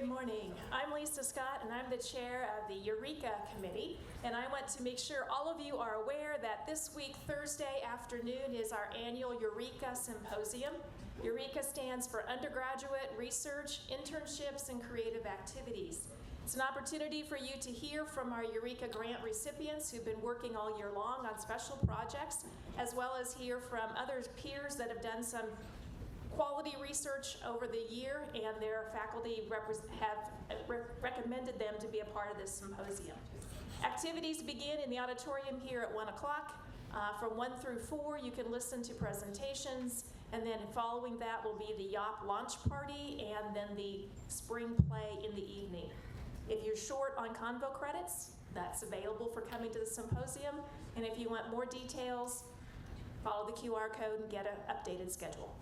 Good morning. I'm Lisa Scott, and I'm the chair of the Eureka Committee. And I want to make sure all of you are aware that this week, Thursday afternoon, is our annual Eureka Symposium. Eureka stands for Undergraduate Research, Internships, and Creative Activities. It's an opportunity for you to hear from our Eureka grant recipients who've been working all year long on special projects, as well as hear from other peers that have done some quality research over the year, and their faculty have recommended them to be a part of this symposium. Activities begin in the auditorium here at 1 o'clock. From 1 through 4, you can listen to presentations, and then following that will be the YOP launch party and then the spring play in the evening. If you're short on Convo credits, that's available for coming to the symposium. And if you want more details, follow the QR code and get an updated schedule.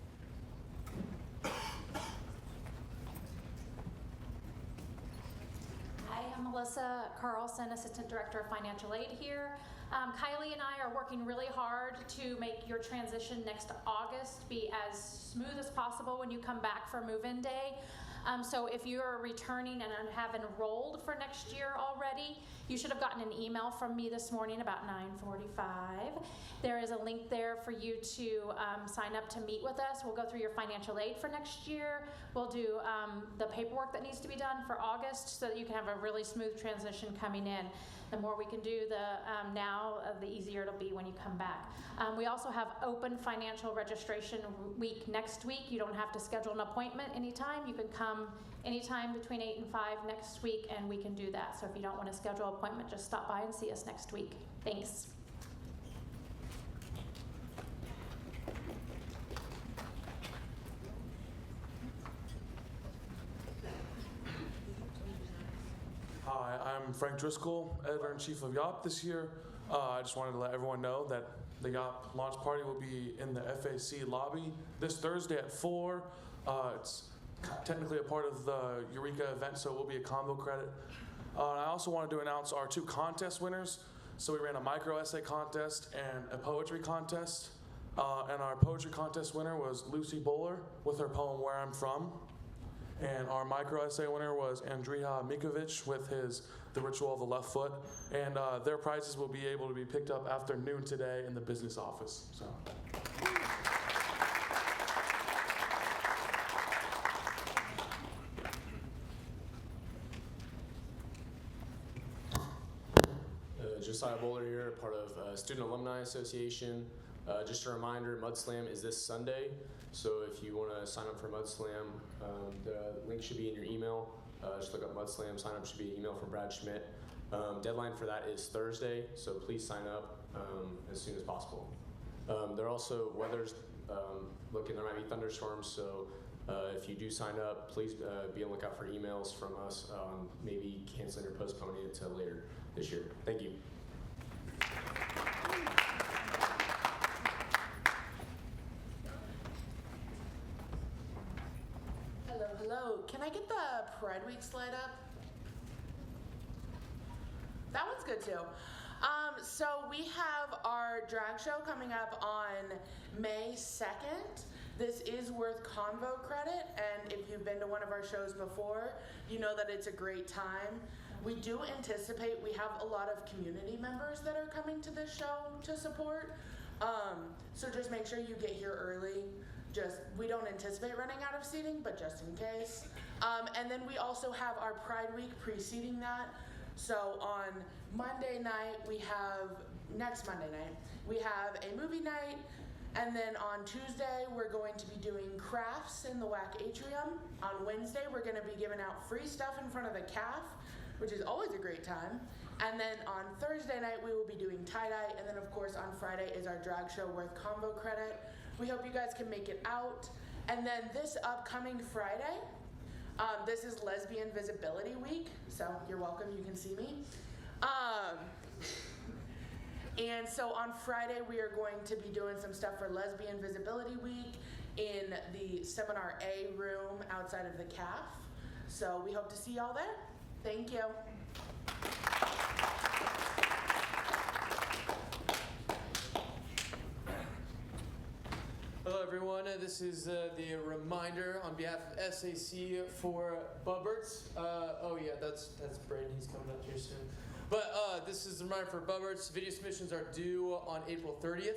Hi, I'm Melissa Carlson, Assistant Director of Financial Aid here. Kylie and I are working really hard to make your transition next August be as smooth as possible when you come back for move-in day. So if you're returning and have enrolled for next year already, you should have gotten an email from me this morning about 9:45. There is a link there for you to sign up to meet with us. We'll go through your financial aid for next year. We'll do the paperwork that needs to be done for August so that you can have a really smooth transition coming in. The more we can do now, the easier it'll be when you come back. We also have open financial registration week next week. You don't have to schedule an appointment anytime. You can come anytime between 8 and 5 next week, and we can do that. So if you don't want to schedule an appointment, just stop by and see us next week. Thanks. Hi, I'm Frank Driscoll, Editor-in-Chief of YOP this year. I just wanted to let everyone know that the YOP launch party will be in the FAC lobby this Thursday at 4. It's technically a part of the Eureka event, so it will be a combo credit. I also wanted to announce our 2 contest winners. So we ran a micro essay contest and a poetry contest. And our poetry contest winner was Lucy Bowler with her poem Where I'm From. And our micro essay winner was Andrija Mikovic with his The Ritual of the Left Foot. And their prizes will be able to be picked up after noon today in the business office. So. Josiah Bowler here, part of Student Alumni Association. Just a reminder, Mud Slam is this Sunday, so if you want to sign up for Mud Slam, the link should be in your email. Just look up Mud Slam, sign up should be an email from Brad Schmidt. Deadline for that is Thursday, so please sign up as soon as possible. There also, weather's looking, there might be thunderstorms, so if you do sign up, please be on the lookout for emails from us, maybe canceling or postponing it to later this year. Thank you. Hello. Can I get the Pride Week slide up? That one's good too. So we have our drag show coming up on May 2nd. This is worth Convo credit, and if you've been to one of our shows before, you know that it's a great time. We do anticipate we have a lot of community members that are coming to this show to support. So just make sure you get here early. We don't anticipate running out of seating, but just in case. And then we also have our Pride Week preceding that. So on Monday night, next Monday night, we have a movie night. And then on Tuesday, we're going to be doing crafts in the WAC atrium. On Wednesday, we're going to be giving out free stuff in front of the CAF, which is always a great time. And then on Thursday night, we will be doing tie-dye. And then, of course, on Friday is our drag show worth Convo credit. We hope you guys can make it out. And then this upcoming Friday, this is Lesbian Visibility Week. So you're welcome, you can see me. And so on Friday, we are going to be doing some stuff for Lesbian Visibility Week in the Seminar A room outside of the CAF. So we hope to see y'all there. Thank you. Hello everyone. This is the reminder on behalf of SAC for Bubberts. Oh yeah, that's Braden. He's coming up here soon. But this is the reminder for Bubberts. Video submissions are due on April 30th.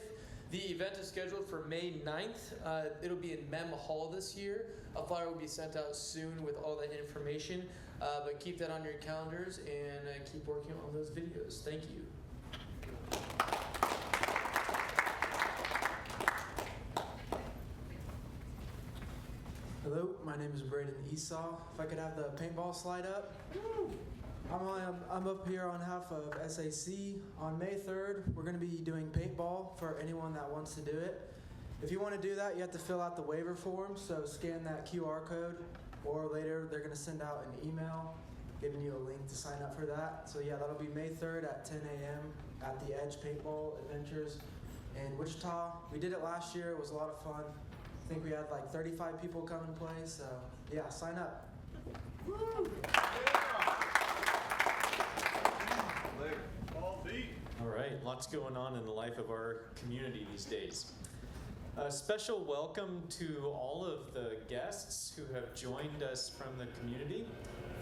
The event is scheduled for May 9th. It'll be in Mem Hall this year. A flyer will be sent out soon with all that information. But keep that on your calendars and keep working on those videos. Thank you. Hello, my name is Braden Esau. If I could have the paintball slide up. I'm up here on behalf of SAC. On May 3rd, we're going to be doing paintball for anyone that wants to do it. If you want to do that, you have to fill out the waiver form, so scan that QR code, or later they're going to send out an email giving you a link to sign up for that. So yeah, that'll be May 3rd at 10 a.m. at the Edge Paintball Adventures in Wichita. We did it last year. It was a lot of fun. I think we had like 35 people come and play, so yeah, sign up. Woo! All right, lots going on in the life of our community these days. A special welcome to all of the guests who have joined us from the community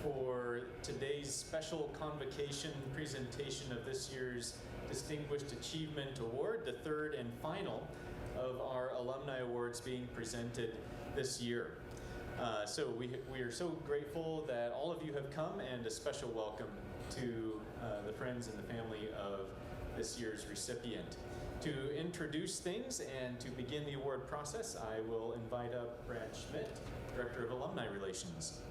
for today's special Convocation presentation of this year's Distinguished Achievement Award, the third and final of our alumni awards being presented this year. So we are so grateful that all of you have come, and a special welcome to the friends and the family of this year's recipient. To introduce things and to begin the award process, I will invite up Brad Schmidt, Director of Alumni Relations.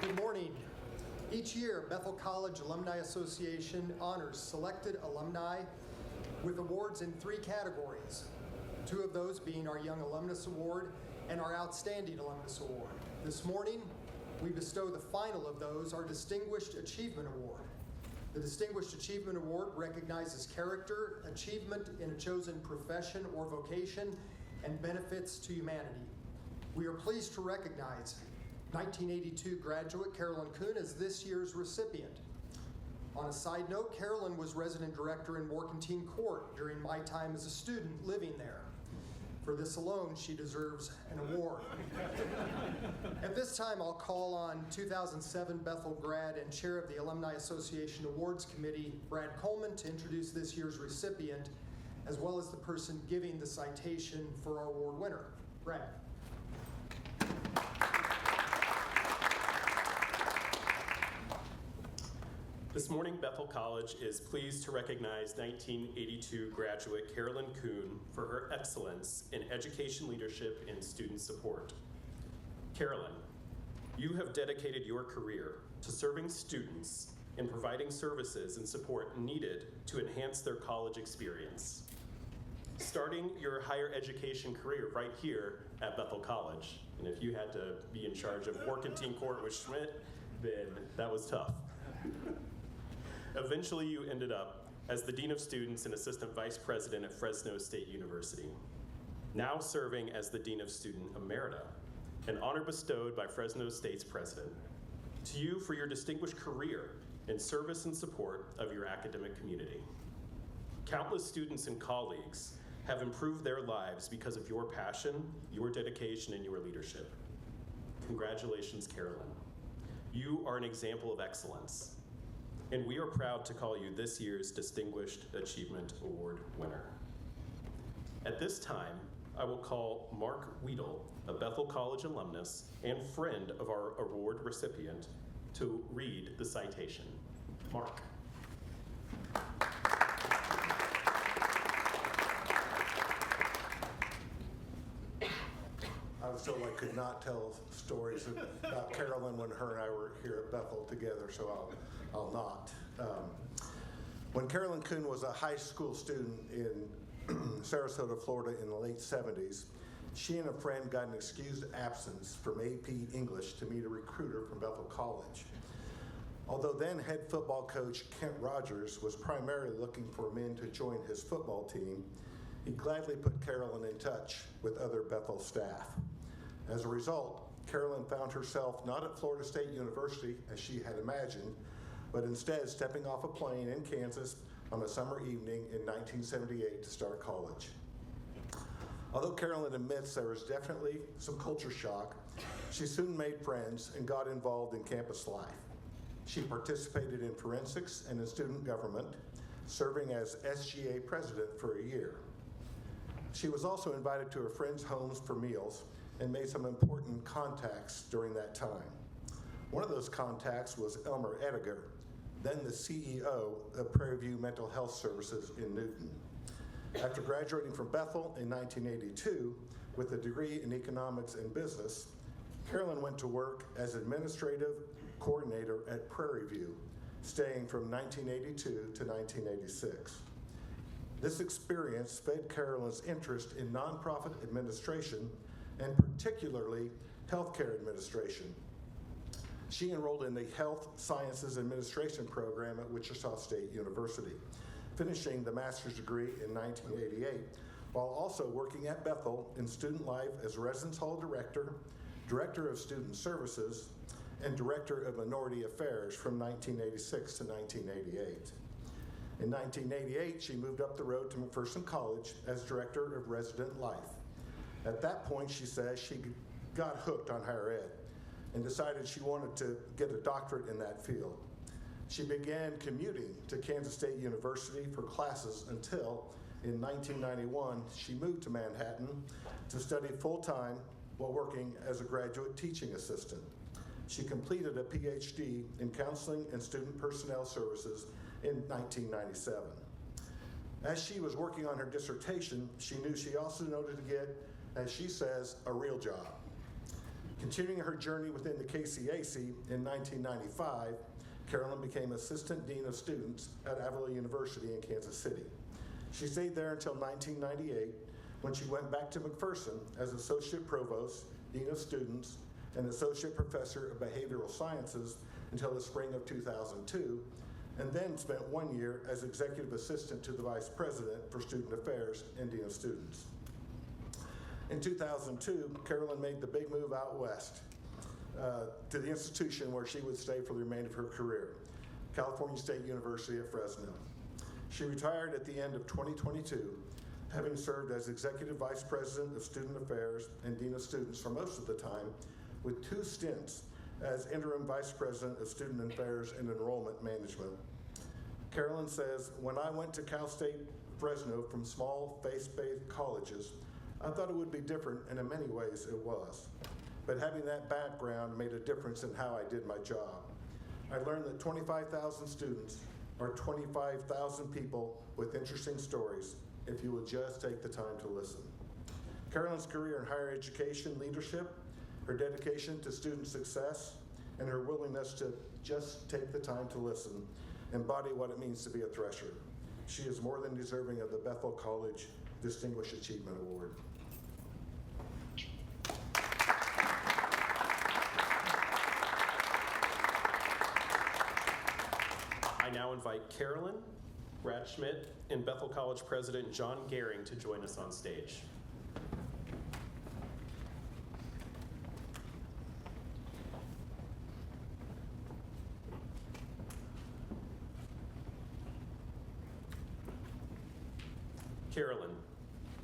Good morning. Each year, Bethel College Alumni Association honors selected alumni with awards in 3 categories. 2 of those being our Young Alumnus Award and our Outstanding Alumnus Award. This morning, we bestow the final of those, our Distinguished Achievement Award. The Distinguished Achievement Award recognizes character, achievement in a chosen profession or vocation, and benefits to humanity. We are pleased to recognize 1982 graduate Carolyn Kuhn as this year's recipient. On a side note, Carolyn was resident director in Morcantine Court during my time as a student living there. For this alone, she deserves an award. At this time, I'll call on 2007 Bethel grad and chair of the Alumni Association Awards Committee, Brad Coleman, to introduce this year's recipient, as well as the person giving the citation for our award winner. Brad. This morning, Bethel College is pleased to recognize 1982 graduate Carolyn Kuhn for her excellence in education leadership and student support. Carolyn, you have dedicated your career to serving students and providing services and support needed to enhance their college experience. Starting your higher education career right here at Bethel College, and if you had to be in charge of Morcantine Court with Schmidt, then that was tough. Eventually, you ended up as the Dean of Students and Assistant Vice President at Fresno State University, now serving as the Dean of Student Emerita, an honor bestowed by Fresno State's president. To you for your distinguished career in service and support of your academic community. Countless students and colleagues have improved their lives because of your passion, your dedication, and your leadership. Congratulations, Carolyn. You are an example of excellence, and we are proud to call you this year's Distinguished Achievement Award winner. At this time, I will call Mark Weedle, a Bethel College alumnus and friend of our award recipient, to read the citation. Mark. I still could not tell stories about Carolyn when her and I were here at Bethel together, so I'll not. When Carolyn Kuhn was a high school student in Sarasota, Florida in the late 70s, she and a friend got an excused absence from AP English to meet a recruiter from Bethel College. Although then head football coach Kent Rogers was primarily looking for men to join his football team, he gladly put Carolyn in touch with other Bethel staff. As a result, Carolyn found herself not at Florida State University as she had imagined, but instead stepping off a plane in Kansas on a summer evening in 1978 to start college. Although Carolyn admits there was definitely some culture shock, she soon made friends and got involved in campus life. She participated in forensics and in student government, serving as SGA president for a year. She was also invited to her friends' homes for meals and made some important contacts during that time. One of those contacts was Elmer Ediger, then the CEO of Prairie View Mental Health Services in Newton. After graduating from Bethel in 1982 with a degree in economics and business, Carolyn went to work as administrative coordinator at Prairie View, staying from 1982 to 1986. This experience fed Carolyn's interest in nonprofit administration and particularly healthcare administration. She enrolled in the Health Sciences Administration program at Wichita State University, finishing the master's degree in 1988, while also working at Bethel in student life as residence hall director, director of student services, and director of minority affairs from 1986 to 1988. In 1988, she moved up the road to McPherson College as director of resident life. At that point, she says she got hooked on higher ed and decided she wanted to get a doctorate in that field. She began commuting to Kansas State University for classes until, in 1991, she moved to Manhattan to study full-time while working as a graduate teaching assistant. She completed a PhD in counseling and student personnel services in 1997. As she was working on her dissertation, she knew she also wanted to get, as she says, a real job. Continuing her journey within the KCAC, in 1995, Carolyn became Assistant Dean of Students at Avila University in Kansas City. She stayed there until 1998, when she went back to McPherson as Associate Provost, Dean of Students, and Associate Professor of Behavioral Sciences until the spring of 2002, and then spent 1 year as Executive Assistant to the Vice President for Student Affairs and Dean of Students. In 2002, Carolyn made the big move out west to the institution where she would stay for the remainder of her career, California State University at Fresno. She retired at the end of 2022, having served as Executive Vice President of Student Affairs and Dean of Students for most of the time, with 2 stints as Interim Vice President of Student Affairs and Enrollment Management. Carolyn says, "When I went to Cal State Fresno from small faith-based colleges, I thought it would be different, and in many ways it was. But having that background made a difference in how I did my job. I learned that 25,000 students are 25,000 people with interesting stories if you will just take the time to listen." Carolyn's career in higher education leadership, her dedication to student success, and her willingness to just take the time to listen embody what it means to be a thresher. She is more than deserving of the Bethel College Distinguished Achievement Award. I now invite Carolyn, Brad Schmidt, and Bethel College President John Gehring to join us on stage. Carolyn,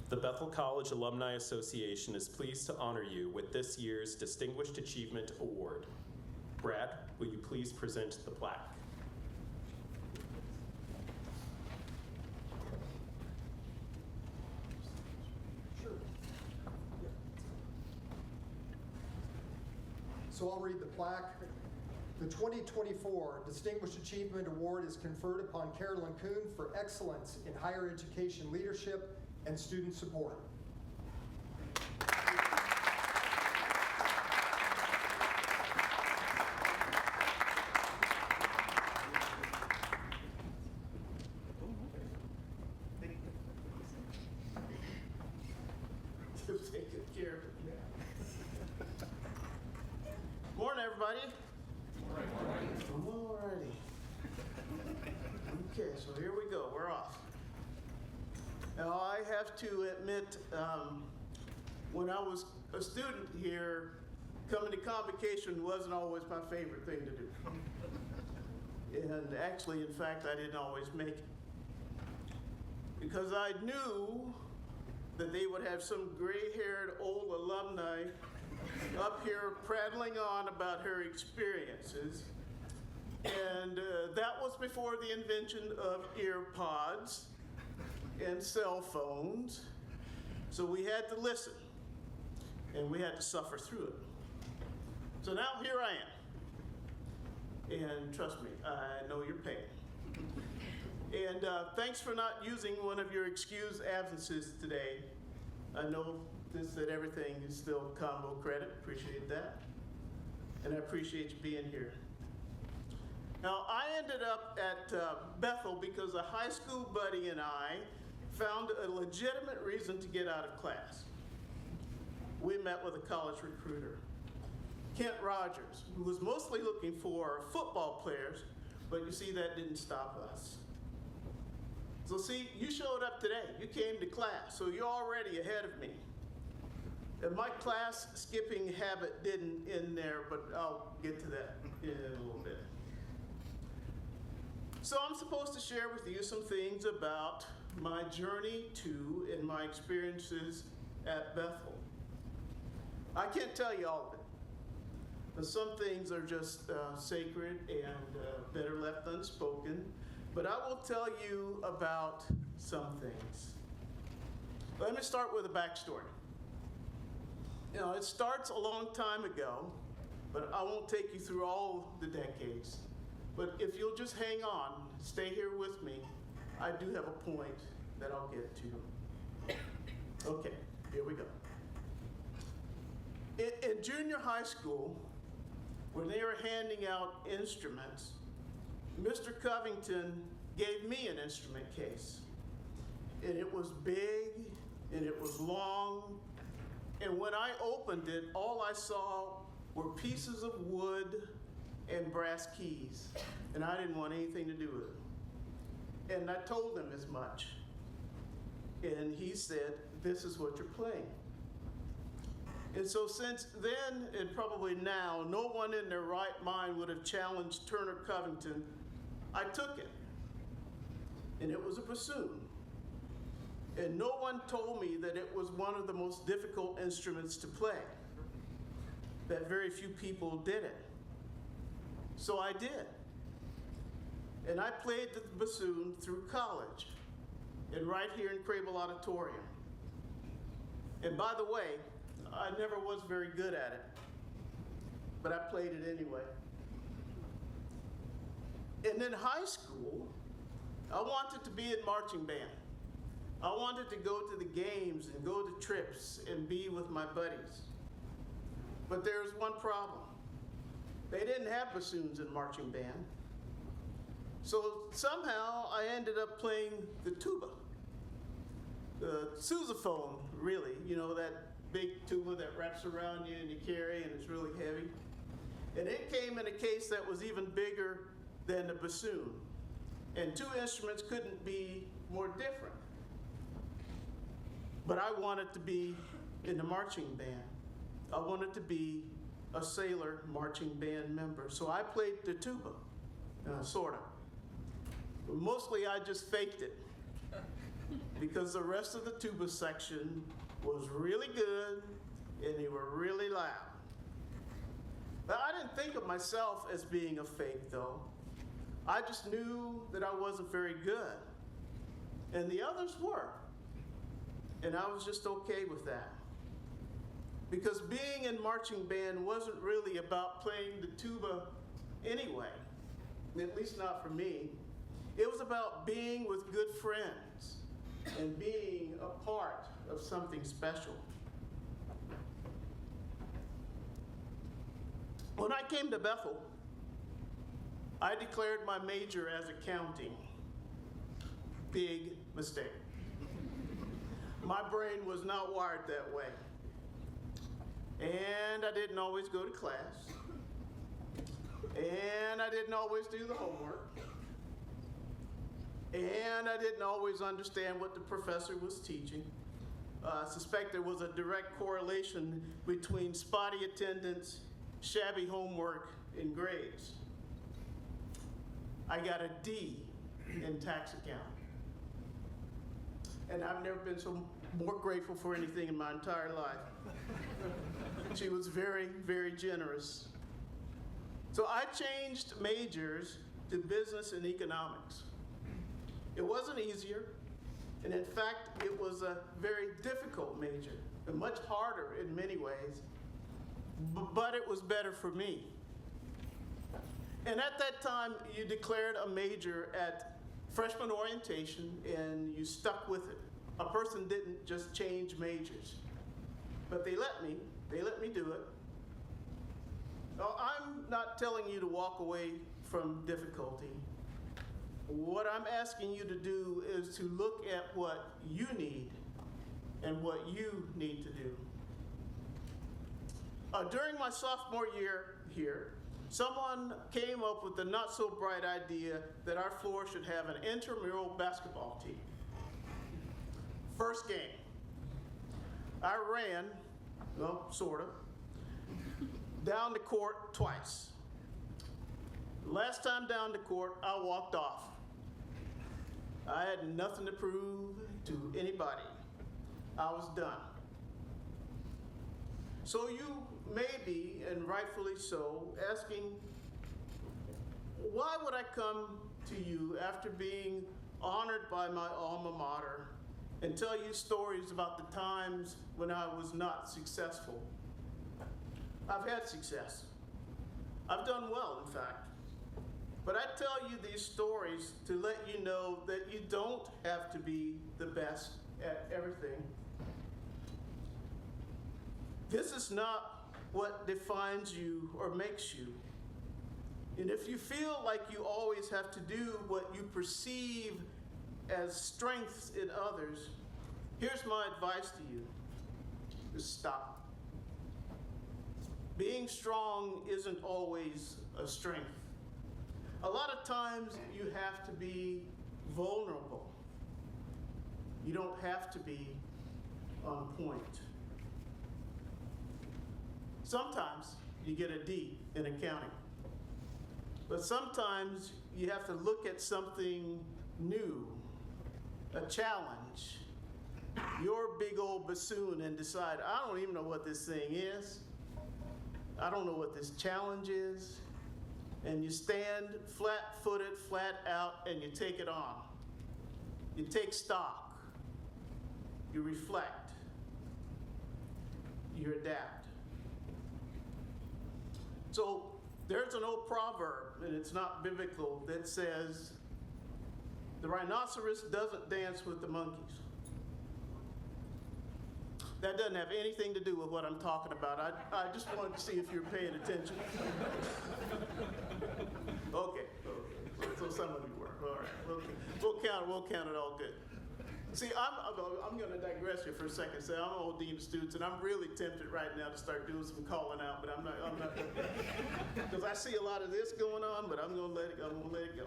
the Bethel College Alumni Association is pleased to honor you with this year's Distinguished Achievement Award. Brad, will you please present the plaque? So I'll read the plaque. The 2024 Distinguished Achievement Award is conferred upon Carolyn Kuhn for excellence in higher education leadership and student support. Morning, everybody. Alrighty. Okay, so here we go. We're off. Now, I have to admit, when I was a student here, coming to Convocation wasn't always my favorite thing to do. And actually, in fact, I didn't always make it. because I knew that they would have some gray-haired old alumni up here prattling on about her experiences. And that was before the invention of ear pods and cell phones. So we had to listen, and we had to suffer through it. So now here I am. And trust me, I know your pain. And thanks for not using one of your excused absences today. I know that everything is still combo credit. Appreciate that. And I appreciate you being here. Now, I ended up at Bethel because a high school buddy and I found a legitimate reason to get out of class. We met with a college recruiter, Kent Rogers, who was mostly looking for football players, but you see, that didn't stop us. So see, you showed up today. You came to class, so you're already ahead of me. And my class skipping habit didn't end there, but I'll get to that in a little bit. So I'm supposed to share with you some things about my journey to and my experiences at Bethel. I can't tell you all of it, but some things are just sacred and better left unspoken. But I will tell you about some things. Let me start with a backstory. You know, it starts a long time ago, but I won't take you through all the decades. But if you'll just hang on, stay here with me, I do have a point that I'll get to. Okay, here we go. In junior high school, when they were handing out instruments, Mr. Covington gave me an instrument case. And it was big, and it was long, and when I opened it, all I saw were pieces of wood and brass keys, and I didn't want anything to do with it. And I told him as much. And he said, "This is what you're playing." And so since then, and probably now, no one in their right mind would have challenged Turner Covington. I took it, and it was a bassoon. And no one told me that it was one of the most difficult instruments to play, that very few people did it. So I did. And I played the bassoon through college, and right here in Crable Auditorium. And by the way, I never was very good at it, but I played it anyway. And in high school, I wanted to be in marching band. I wanted to go to the games and go to trips and be with my buddies. But there's one problem. They didn't have bassoons in marching band. So somehow I ended up playing the tuba. The sousaphone, really, you know, that big tuba that wraps around you and you carry and it's really heavy. And it came in a case that was even bigger than the bassoon. And two instruments couldn't be more different. But I wanted to be in the marching band. I wanted to be a sailor marching band member. So I played the tuba, sort of. But mostly I just faked it because the rest of the tuba section was really good and they were really loud. But I didn't think of myself as being a fake though. I just knew that I wasn't very good. And the others were. And I was just okay with that. Because being in marching band wasn't really about playing the tuba anyway, at least not for me. It was about being with good friends and being a part of something special. When I came to Bethel, I declared my major as accounting. Big mistake. My brain was not wired that way. And I didn't always go to class. And I didn't always do the homework. And I didn't always understand what the professor was teaching. I suspect there was a direct correlation between spotty attendance, shabby homework, and grades. I got a D in tax accounting. and I've never been so more grateful for anything in my entire life. She was very, very generous. So I changed majors to business and economics. It wasn't easier, and in fact, it was a very difficult major, and much harder in many ways, but it was better for me. And at that time, you declared a major at freshman orientation, and you stuck with it. A person didn't just change majors, but they let me do it. Now, I'm not telling you to walk away from difficulty. What I'm asking you to do is to look at what you need and what you need to do. During my sophomore year here, someone came up with the not so bright idea that our floor should have an intramural basketball team. First game, I ran, well, sort of, down the court twice. Last time down the court, I walked off. I had nothing to prove to anybody. I was done. So you may be, and rightfully so, asking, why would I come to you after being honored by my alma mater and tell you stories about the times when I was not successful? I've had success. I've done well, in fact. But I tell you these stories to let you know that you don't have to be the best at everything. This is not what defines you or makes you. And if you feel like you always have to do what you perceive as strengths in others, here's my advice to you. Just stop. Being strong isn't always a strength. A lot of times you have to be vulnerable. You don't have to be on point. Sometimes you get a D in accounting. But sometimes you have to look at something new, a challenge, your big old bassoon, and decide, I don't even know what this thing is. I don't know what this challenge is. And you stand flat-footed, flat out, and you take it on. You take stock. You reflect. You adapt. So there's an old proverb, and it's not biblical, that says, the rhinoceros doesn't dance with the monkeys. That doesn't have anything to do with what I'm talking about. I just wanted to see if you're paying attention. Okay. So some of you were. All right. We'll count it all good. See, I'm going to digress here for a second. Say, I'm an old dean of students, and I'm really tempted right now to start doing some calling out, but I'm not because I see a lot of this going on, but I'm going to let it go.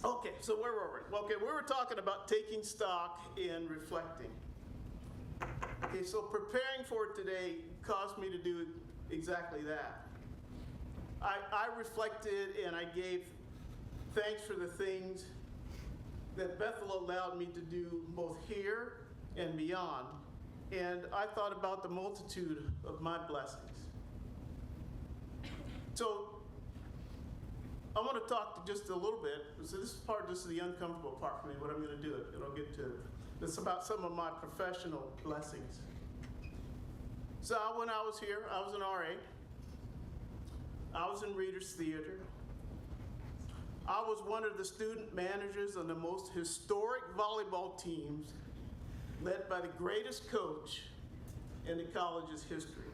Okay, so where were we? Okay, we were talking about taking stock and reflecting. Okay, so preparing for today caused me to do exactly that. I reflected and I gave thanks for the things that Bethel allowed me to do both here and beyond. And I thought about the multitude of my blessings. So I want to talk just a little bit. So this is the uncomfortable part for me, but I'm going to do it, and I'll get to it. It's about some of my professional blessings. So when I was here, I was an RA. I was in Reader's Theater. I was one of the student managers on the most historic volleyball teams led by the greatest coach in the college's history.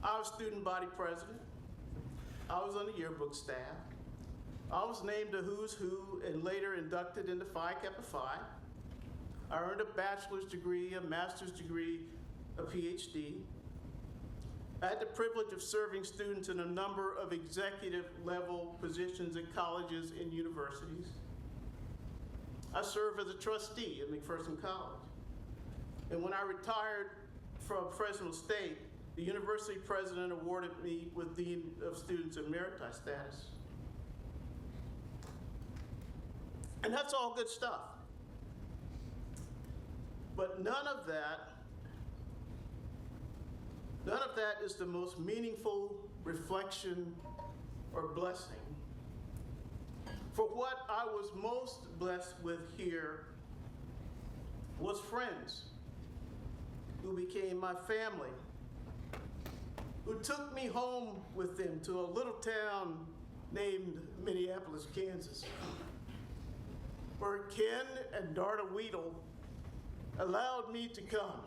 I was student body president. I was on the yearbook staff. I was named a who's who and later inducted into Phi Kappa Phi. I earned a bachelor's degree, a master's degree, a PhD. I had the privilege of serving students in a number of executive level positions at colleges and universities. I served as a trustee at McPherson College. And when I retired from Fresno State, the university president awarded me with Dean of Students Emeriti status. And that's all good stuff. But none of that is the most meaningful reflection or blessing. For what I was most blessed with here was friends who became my family, who took me home with them to a little town named Minneapolis, Kansas, where Ken and Darta Weedle allowed me to come,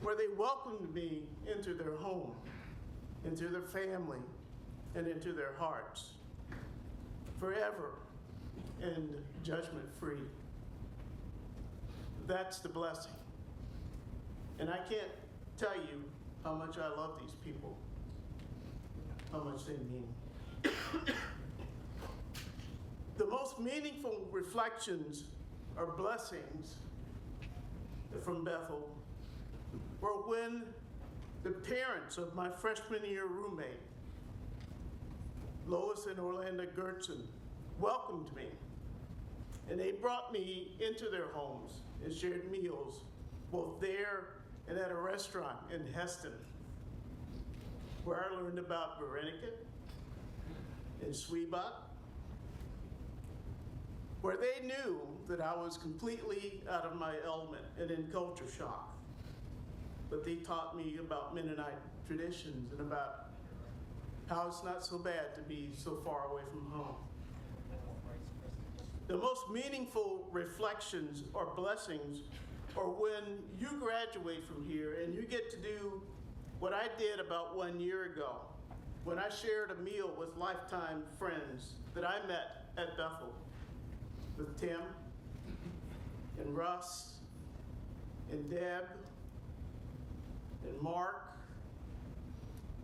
where they welcomed me into their home, into their family, and into their hearts, forever and judgment-free. That's the blessing. And I can't tell you how much I love these people, how much they mean. The most meaningful reflections or blessings from Bethel were when the parents of my freshman year roommate, Lois and Orlando Gertson, welcomed me. And they brought me into their homes and shared meals, both there and at a restaurant in Heston, where I learned about Veronica and Sweebot, where they knew that I was completely out of my element and in culture shock. But they taught me about Mennonite traditions and about how it's not so bad to be so far away from home. The most meaningful reflections or blessings are when you graduate from here and you get to do what I did about 1 year ago, when I shared a meal with lifetime friends that I met at Bethel, with Tim and Russ and Deb and Mark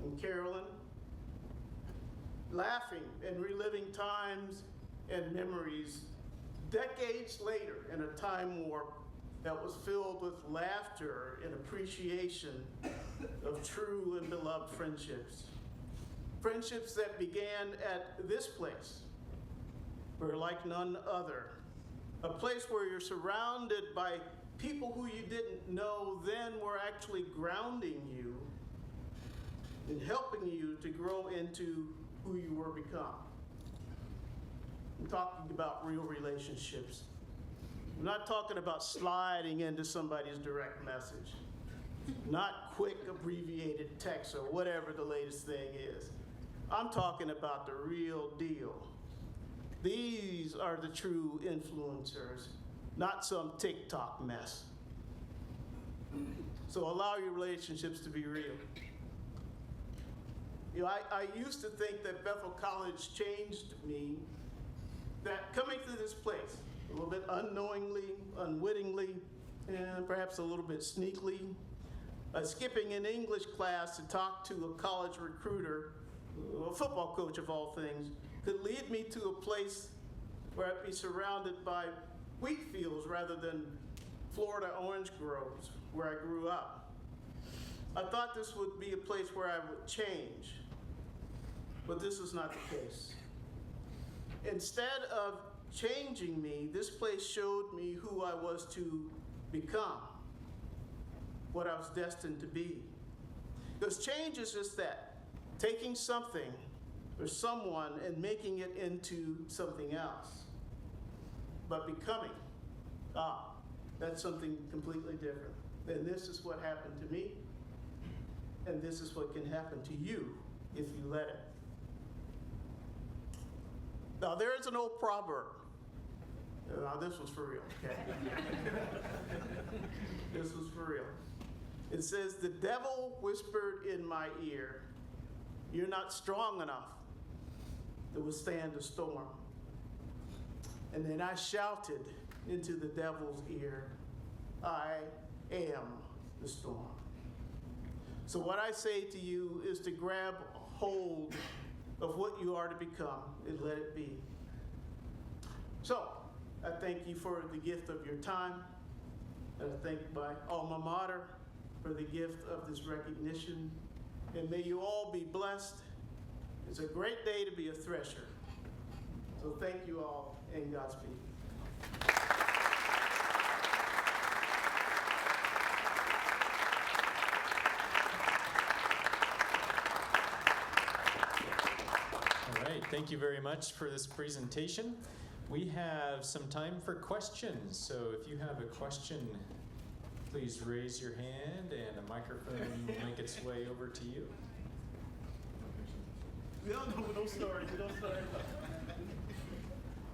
and Carolyn, laughing and reliving times and memories decades later in a time warp that was filled with laughter and appreciation of true and beloved friendships. Friendships that began at this place, where like none other, a place where you're surrounded by people who you didn't know then were actually grounding you and helping you to grow into who you were become. I'm talking about real relationships. I'm not talking about sliding into somebody's direct message, not quick abbreviated text or whatever the latest thing is. I'm talking about the real deal. These are the true influencers, not some TikTok mess. So allow your relationships to be real. You know, I used to think that Bethel College changed me, that coming to this place, a little bit unknowingly, unwittingly, and perhaps a little bit sneakily, skipping an English class to talk to a college recruiter, a football coach of all things, could lead me to a place where I'd be surrounded by wheat fields rather than Florida orange groves where I grew up. I thought this would be a place where I would change, but this is not the case. Instead of changing me, this place showed me who I was to become, what I was destined to be. Because change is just that, taking something or someone and making it into something else. But becoming, that's something completely different. And this is what happened to me, and this is what can happen to you if you let it. Now, there is an old proverb. Now, this was for real, okay? This was for real. It says, "The devil whispered in my ear, 'You're not strong enough to withstand a storm.' And then I shouted into the devil's ear, 'I am the storm.' So what I say to you is to grab hold of what you are to become and let it be. So, I thank you for the gift of your time, and I thank my alma mater for the gift of this recognition, and may you all be blessed. It's a great day to be a thresher. So So thank you all, and Godspeed. All right, thank you very much for this presentation. We have some time for questions, so if you have a question, please raise your hand and a microphone will make its way over to you. We don't know no stories. We don't story.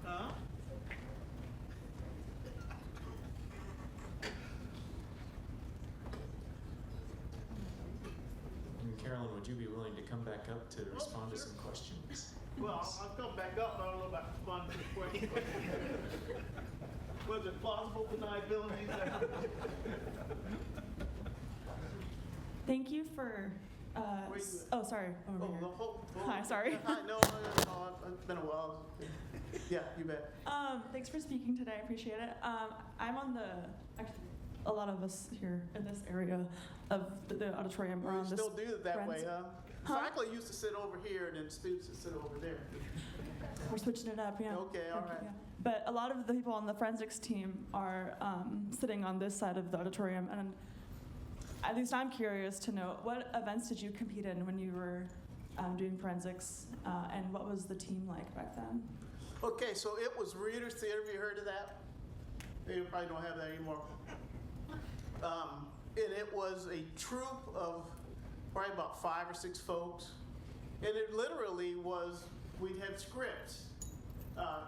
Huh? And Carolyn, would you be willing to come back up to respond to some questions? Well, I'll come back up. I don't know about responding to the question. Was it plausible deniability? Thank you for. Where you at? Oh, sorry. Over Oh, here. the whole. Hi, sorry. Hi, no, it's been a while. Yeah, you bet. Thanks for speaking today. I appreciate it. I'm on actually, a lot of us here in this area of the auditorium are We on this. still do it that way, friends- huh? Huh? Faculty used to sit over here, and then students would sit over there. We're switching it up, yeah. Okay, all Thank you, right. yeah. But a lot of the people on the forensics team are sitting on this side of the auditorium, and at least I'm curious to know what events did you compete in when you were doing forensics, and what was the team like back then? Okay, so it was Reader's Theater. Have you heard of that? They probably don't have that anymore. And it was a troupe of probably about 5 or 6 folks. And it literally was, we'd have scripts.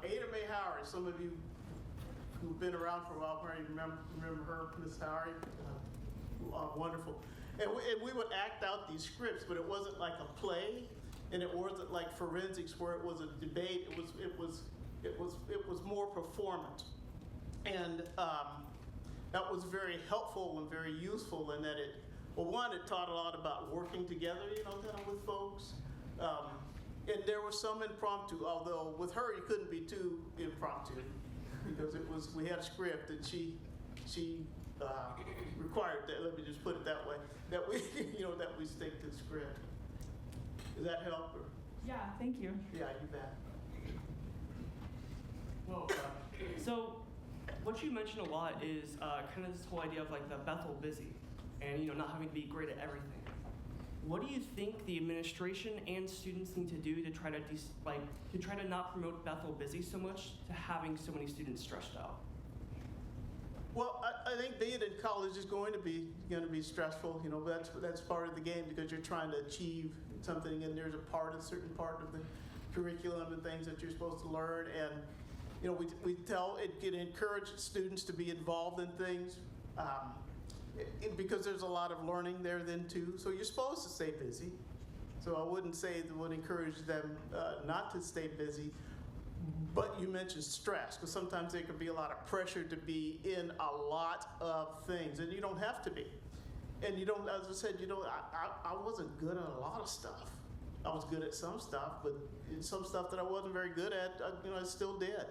Ada Mae Howard, some of you who've been around for a while probably remember her, Miss Howard. Wonderful. And we would act out these scripts, but it wasn't like a play, and it wasn't like forensics where it was a debate. It was more performance, and that was very helpful and very useful in that it taught a lot about working together, kind of with folks. And there was some impromptu, although with her you couldn't be too impromptu because we had a script and she required that, let me just put it that way, that we that we stick to the script. Does that help? Or? Yeah, thank you. Yeah, you bet. Well, so what you mentioned a lot is kind of this whole idea of like the Bethel busy and not having to be great at everything. What do you think the administration and students need to do to try to not promote Bethel busy so much to having so many students stressed out? Well, I think being in college is going to be stressful. That's part of the game because you're trying to achieve something, and there's a certain part of the curriculum and things that you're supposed to learn. And we encourage students to be involved in things because there's a lot of learning there then too. So you're supposed to stay busy. So I wouldn't say that would encourage them not to stay busy. But you mentioned stress, because sometimes there could be a lot of pressure to be in a lot of things, and you don't have to be. And you don't, as I said, I wasn't good at a lot of stuff. I was good at some stuff, but some stuff that I wasn't very good at, I still did.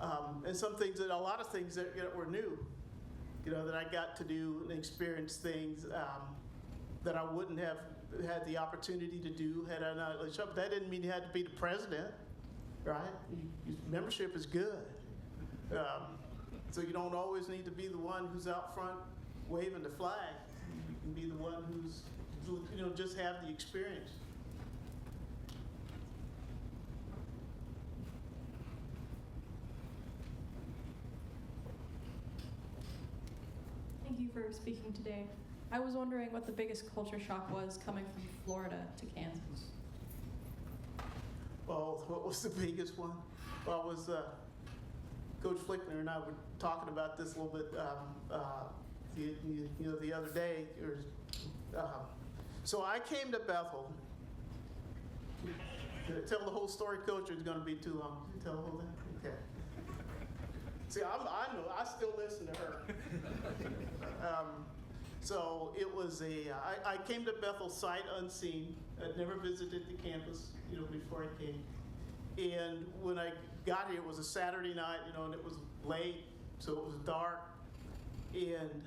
And a lot of things that were new, that I got to do and experience things that I wouldn't have had the opportunity to do had I not. That didn't mean you had to be the president. Right? Membership is good. So you don't always need to be the one who's out front waving the flag. You can be the one who's, just have the experience. Thank you for speaking today. I was wondering what the biggest culture shock was coming from Florida to Kansas. Well, what was the biggest one? Well, it was Coach Flickner and I were talking about this a little bit the other day. So I came to Bethel. Did I tell the whole story, Coach, or it's going to be too long? Did you tell the whole thing? Okay. See, I know. I still listen to her. So it was I came to Bethel sight unseen. I'd never visited the campus, before I came. And when I got here, it was a Saturday night, and it was late, so it was dark. And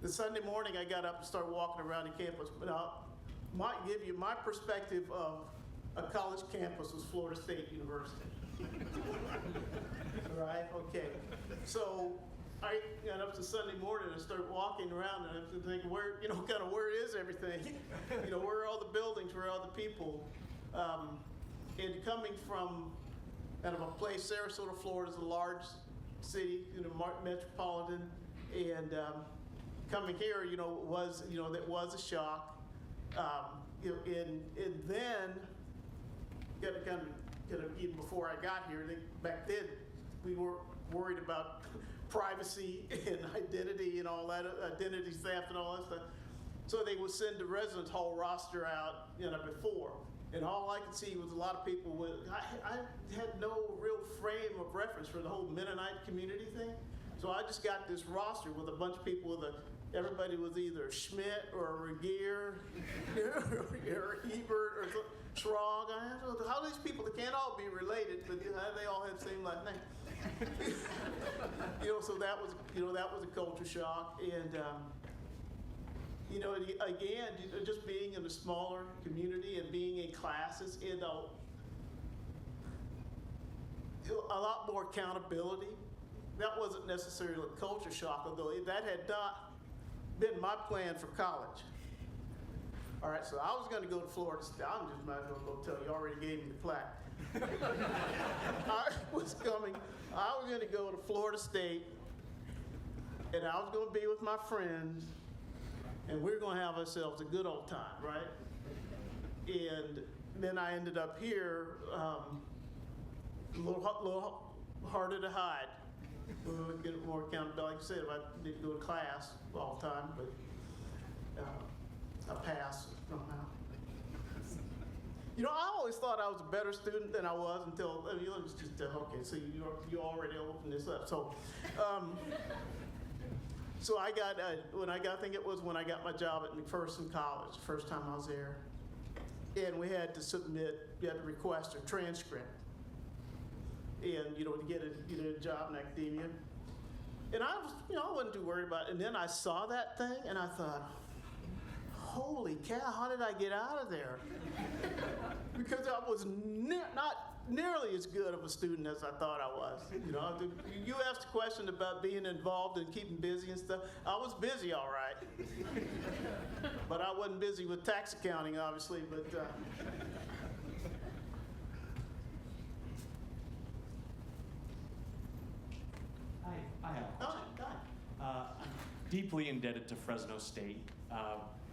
the Sunday morning, I got up and started walking around the campus. But I'll give you my perspective of a college campus was Florida State University. Right, okay. So I got up to Sunday morning and started walking around and I'm thinking, where, where is everything? Where are all the buildings, where are all the people? And coming from kind of a place, Sarasota, Florida is a large city, metropolitan, and coming here, that was a shock. And then, kind of even before I got here, back then, we were worried about privacy and identity and all that, identity theft and all that stuff. So they would send the residence hall roster out, before. And all I could see was a lot of people I had no real frame of reference for the whole Mennonite community thing. So I just got this roster with a bunch of people everybody was either Schmidt or Regier or Hebert or Schrog. How do these people, they can't all be related, but they all have the same last name. So that was a culture shock. And, again, just being in a smaller community and being in classes, a lot more accountability. That wasn't necessarily a culture shock, although that had not been my plan for college. All right, so I was going to go to Florida State. I'm just might as well go tell you, already gave me the plaque. I was going to go to Florida State, and I was going to be with my friends, and we were going to have ourselves a good old time, right? And then I ended up here, a little harder to hide. Get more accountability. Like I said, if I didn't go to class all the time, but I passed somehow. I always thought I was a better student than I was until, let me just okay, so you already opened this up. So, so I got, I think it was when I got my job at McPherson College, first time I was there. And we had to request a transcript. And, to get a job in academia. And I was, I wasn't too worried about it. And then I saw that thing and I thought, holy cow, how did I get out of there? Because I was not nearly as good of a student as I thought I was. You asked a question about being involved and keeping busy and stuff. I was busy, all right. But I wasn't busy with tax accounting, obviously, but... I have a question. I'm deeply indebted to Fresno State.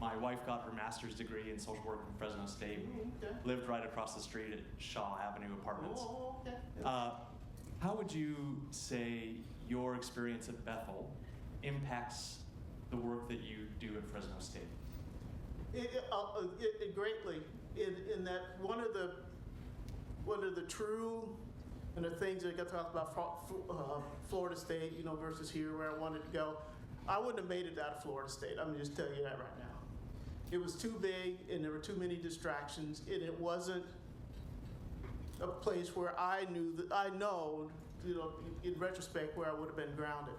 My wife got her master's degree in social work from Fresno State. Okay. Lived right across the street at Shaw Avenue Apartments. Oh, okay. How would you say your experience at Bethel impacts the work that you do at Fresno State? It greatly. In that one of the true and the things that I got to talk about Florida State, versus here where I wanted to go, I wouldn't have made it out of Florida State. I'm just telling you that right now. It was too big, and there were too many distractions, and it wasn't a place where I know, in retrospect, where I would have been grounded.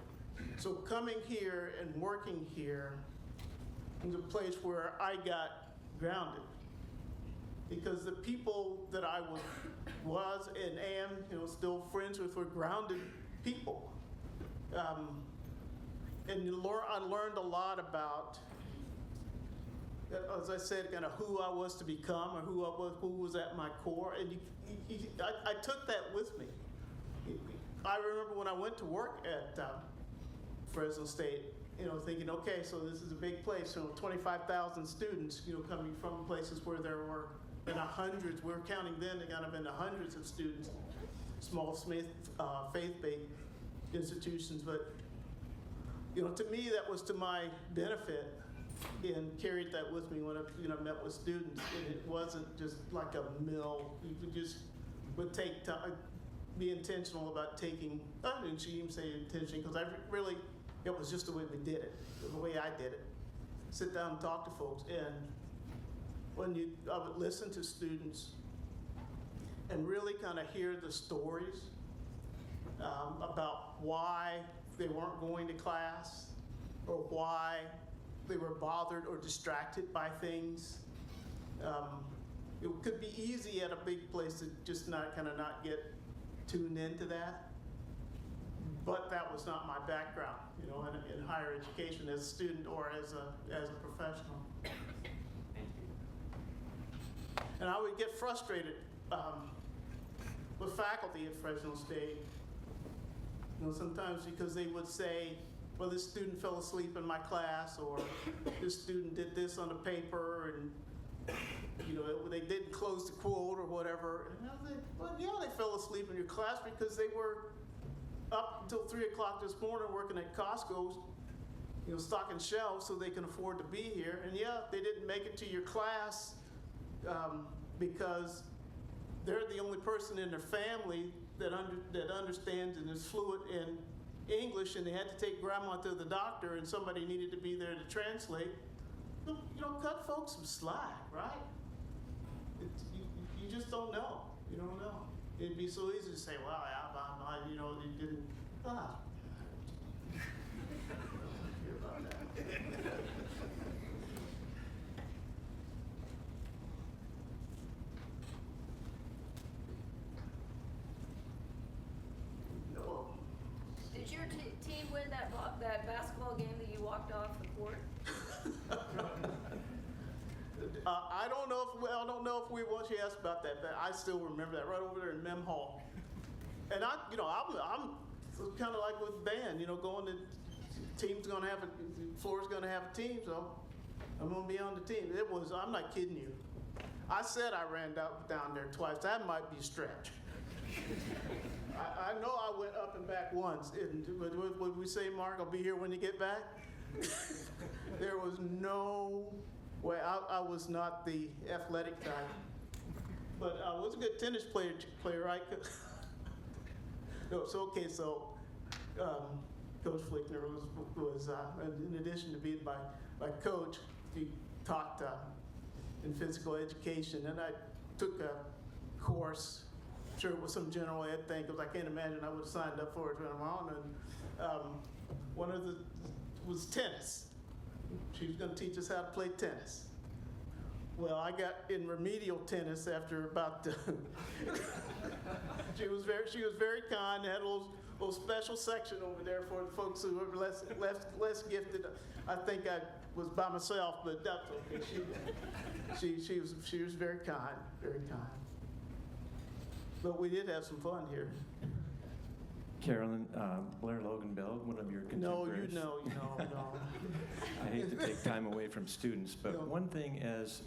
So coming here and working here was a place where I got grounded, because the people that I was and am, still friends with were grounded people. And I learned a lot about, as I said, kind of who I was to become, or who was at my core. And I took that with me. I remember when I went to work at Fresno State, thinking, okay, so this is a big place, 25,000 students, coming from places where there were in the hundreds. We were counting then, kind of in the hundreds of students, small faith-based institutions. But to me, that was to my benefit, and carried that with me when I met with students. And it wasn't just like a mill. You just would take time, be intentional about taking. I didn't even say intention, because it was just the way we did it, the way I did it. Sit down and talk to folks, and I would listen to students and really kind of hear the stories about why they weren't going to class, or why they were bothered or distracted by things. It could be easy at a big place to just not get tuned into that. But that was not my background, you know, in higher education as a student or as a professional. And I would get frustrated with faculty at Fresno State, you know, sometimes because they would say, well, this student fell asleep in my class, or this student did this on the paper, and you know, they didn't close the quote or whatever. And I was like, well, yeah, they fell asleep in your class because they were up until 3 o'clock this morning working at Costco, you know, stocking shelves so they can afford to be here. And yeah, they didn't make it to your class because they're the only person in their family that understands and is fluent in English, and they had to take grandma to the doctor, and somebody needed to be there to translate. You know, cut folks some slack, right? You just don't know. You don't know. It'd be so easy to say, well, you know, you didn't. Hear about that. No. Did your team win that basketball game that you walked off the court? I don't know if we won. She asked about that, but I still remember that right over there in Mem Hall. And I'm kind of like with band, you know, going to team's gonna have floor's gonna have a team, so I'm gonna be on the team. I'm not kidding you. I said I ran down there twice. That might be a stretch. I know I went up and back once. Would we say, Mark, I'll be here when you get back? There was no way. I was not the athletic type. But I was a good tennis player, right? No, so okay, so Coach Flickner was in addition to being my coach, he taught in physical education, and I took a course. I'm sure it was some general ed thing, because I can't imagine I would have signed up for it on my own. And one of the was tennis. She was going to teach us how to play tennis. Well, I got in remedial tennis after about. She was very kind. They had a little special section over there for the folks who were less gifted. I think I was by myself, but that's okay. She was very kind, very kind. But we did have some fun here. Carolyn, Blair Logan Bell, one of your contemporaries. No. I hate to take time away from students, but one thing as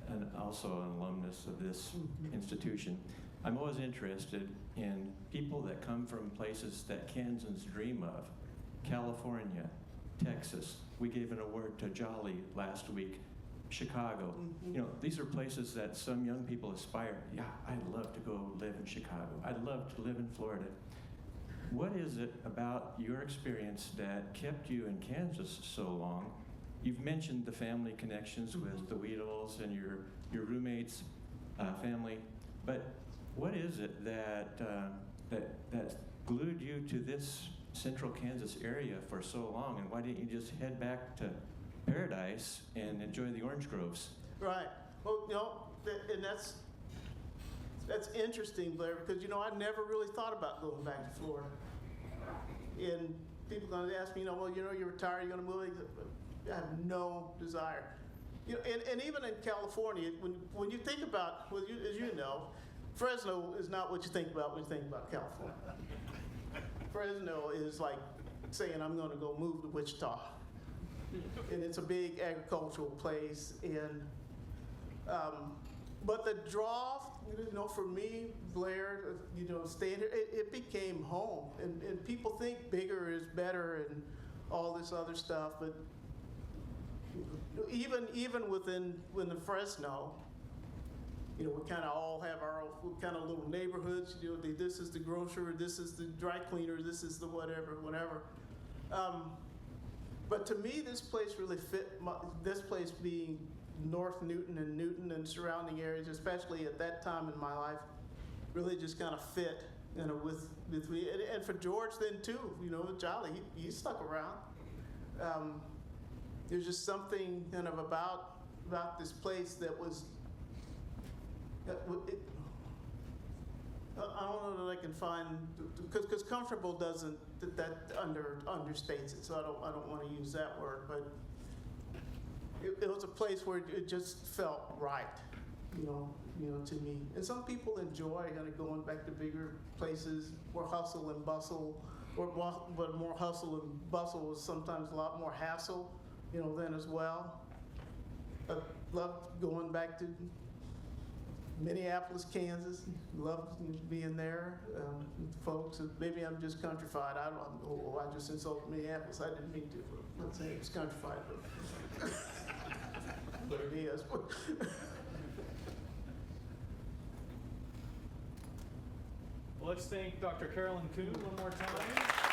and also an alumnus of this institution, I'm always interested in people that come from places that Kansans dream of. California, Texas. We gave an award to Jolly last week. Chicago. You know, these are places that some young people aspire. Yeah, I'd love to go live in Chicago. I'd love to live in Florida. What is it about your experience that kept you in Kansas so long? You've mentioned the family connections with the Weedles and your roommate's family, but what is it that glued you to this central Kansas area for so long, and why didn't you just head back to Paradise and enjoy the orange groves? Right. Well, you know, and that's interesting, Blair, because, you know, I never really thought about going back to Florida. And people are going to ask me, you know, well, you know, you're retired, you're going to move. I have no desire. You know, and even in California, when you think about, well, as you know, Fresno is not what you think about when you think about California. Fresno is like saying, I'm going to go move to Wichita. And it's a big agricultural place, and but the draw, you know, for me, Blair, you know, staying here, it became home. And people think bigger is better and all this other stuff, but even within the Fresno, you know, we kind of all have our own kind of little neighborhoods. You know, this is the grocer, this is the dry cleaner, this is the whatever. But to me, this place really fit. This place being North Newton and surrounding areas, especially at that time in my life, really just kind of fit, you know, with me. And for George then too, you know, Jolly, he stuck around. There's just something kind of about this place that was. I don't know that I can find, because comfortable doesn't, that understates it, so I don't want to use that word, but it was a place where it just felt right, you know, to me. And some people enjoy kind of going back to bigger places, more hustle and bustle, but more hustle and bustle is sometimes a lot more hassle, then as well. I love going back to Minneapolis, Kansas. Love being there. Folks, maybe I'm just countrified. I don't know. I just insulted Minneapolis. I didn't mean to. Let's say it's countrified. But it is. Let's thank Dr. Carolyn Kuhn one more time.